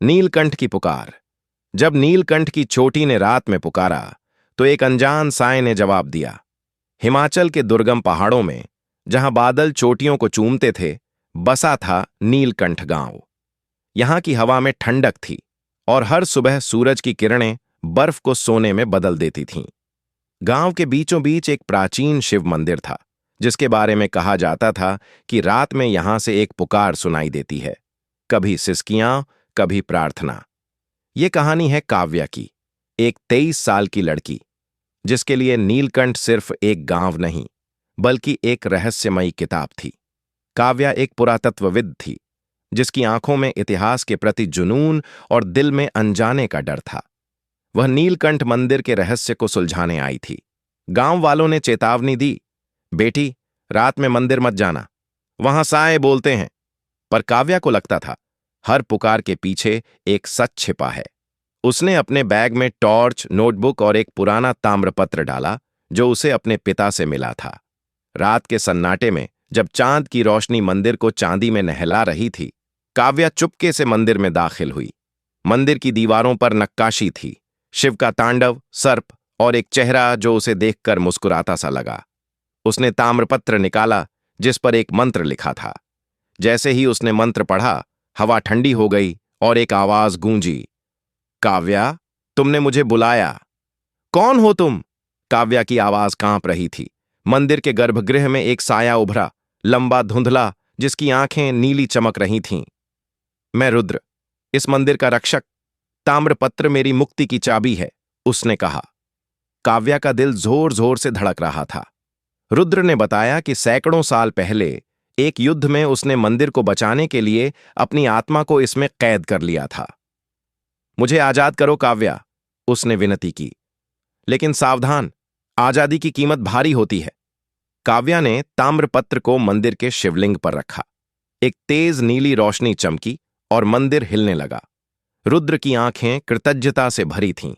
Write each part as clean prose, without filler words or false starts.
नीलकंठ की पुकार। जब नीलकंठ की चोटी ने रात में पुकारा तो एक अनजान साए ने जवाब दिया। हिमाचल के दुर्गम पहाड़ों में, जहां बादल चोटियों को चूमते थे, बसा था नीलकंठ गांव। यहां की हवा में ठंडक थी और हर सुबह सूरज की किरणें बर्फ को सोने में बदल देती थीं। गांव के बीचों बीच एक प्राचीन शिव मंदिर था, जिसके बारे में कहा जाता था कि रात में यहां से एक पुकार सुनाई देती है, कभी सिसकियां, कभी प्रार्थना। ये कहानी है काव्या की, एक 23 साल की लड़की, जिसके लिए नीलकंठ सिर्फ एक गांव नहीं, बल्कि एक रहस्यमयी किताब थी। काव्या एक पुरातत्वविद थी, जिसकी आंखों में इतिहास के प्रति जुनून और दिल में अनजाने का डर था। वह नीलकंठ मंदिर के रहस्य को सुलझाने आई थी। गांव वालों ने चेतावनी दी, बेटी, रात में मंदिर मत जाना, वहां साए बोलते हैं। पर काव्या को लगता था, हर पुकार के पीछे एक सच छिपा है। उसने अपने बैग में टॉर्च, नोटबुक और एक पुराना ताम्रपत्र डाला, जो उसे अपने पिता से मिला था। रात के सन्नाटे में, जब चांद की रोशनी मंदिर को चांदी में नहला रही थी, काव्या चुपके से मंदिर में दाखिल हुई। मंदिर की दीवारों पर नक्काशी थी, शिव का तांडव, सर्प और एक चेहरा जो उसे देखकर मुस्कुराता सा लगा। उसने ताम्रपत्र निकाला, जिस पर एक मंत्र लिखा था। जैसे ही उसने मंत्र पढ़ा, हवा ठंडी हो गई और एक आवाज गूंजी, काव्या, तुमने मुझे बुलाया। कौन हो तुम? काव्या की आवाज कांप रही थी। मंदिर के गर्भगृह में एक साया उभरा, लंबा, धुंधला, जिसकी आंखें नीली चमक रही थीं। मैं रुद्र, इस मंदिर का रक्षक। ताम्रपत्र मेरी मुक्ति की चाबी है, उसने कहा। काव्या का दिल जोर जोर से धड़क रहा था। रुद्र ने बताया कि सैकड़ों साल पहले एक युद्ध में उसने मंदिर को बचाने के लिए अपनी आत्मा को इसमें कैद कर लिया था। मुझे आजाद करो काव्या, उसने विनती की। लेकिन सावधान, आजादी की कीमत भारी होती है। काव्या ने ताम्रपत्र को मंदिर के शिवलिंग पर रखा। एक तेज नीली रोशनी चमकी और मंदिर हिलने लगा। रुद्र की आंखें कृतज्ञता से भरी थीं।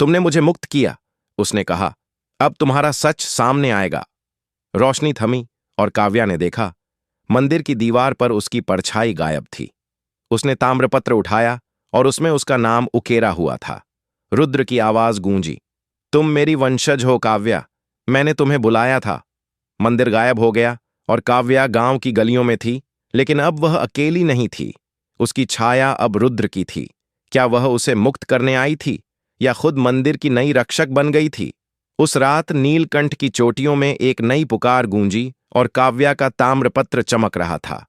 तुमने मुझे मुक्त किया, उसने कहा। अब तुम्हारा सच सामने आएगा। रोशनी थमी और काव्या ने देखा, मंदिर की दीवार पर उसकी परछाई गायब थी। उसने ताम्रपत्र उठाया और उसमें उसका नाम उकेरा हुआ था। रुद्र की आवाज गूंजी, तुम मेरी वंशज हो काव्या, मैंने तुम्हें बुलाया था। मंदिर गायब हो गया और काव्या गांव की गलियों में थी, लेकिन अब वह अकेली नहीं थी। उसकी छाया अब रुद्र की थी। क्या वह उसे मुक्त करने आई थी या खुद मंदिर की नई रक्षक बन गई थी? उस रात नीलकंठ की चोटियों में एक नई पुकार गूंजी और काव्या का ताम्रपत्र चमक रहा था।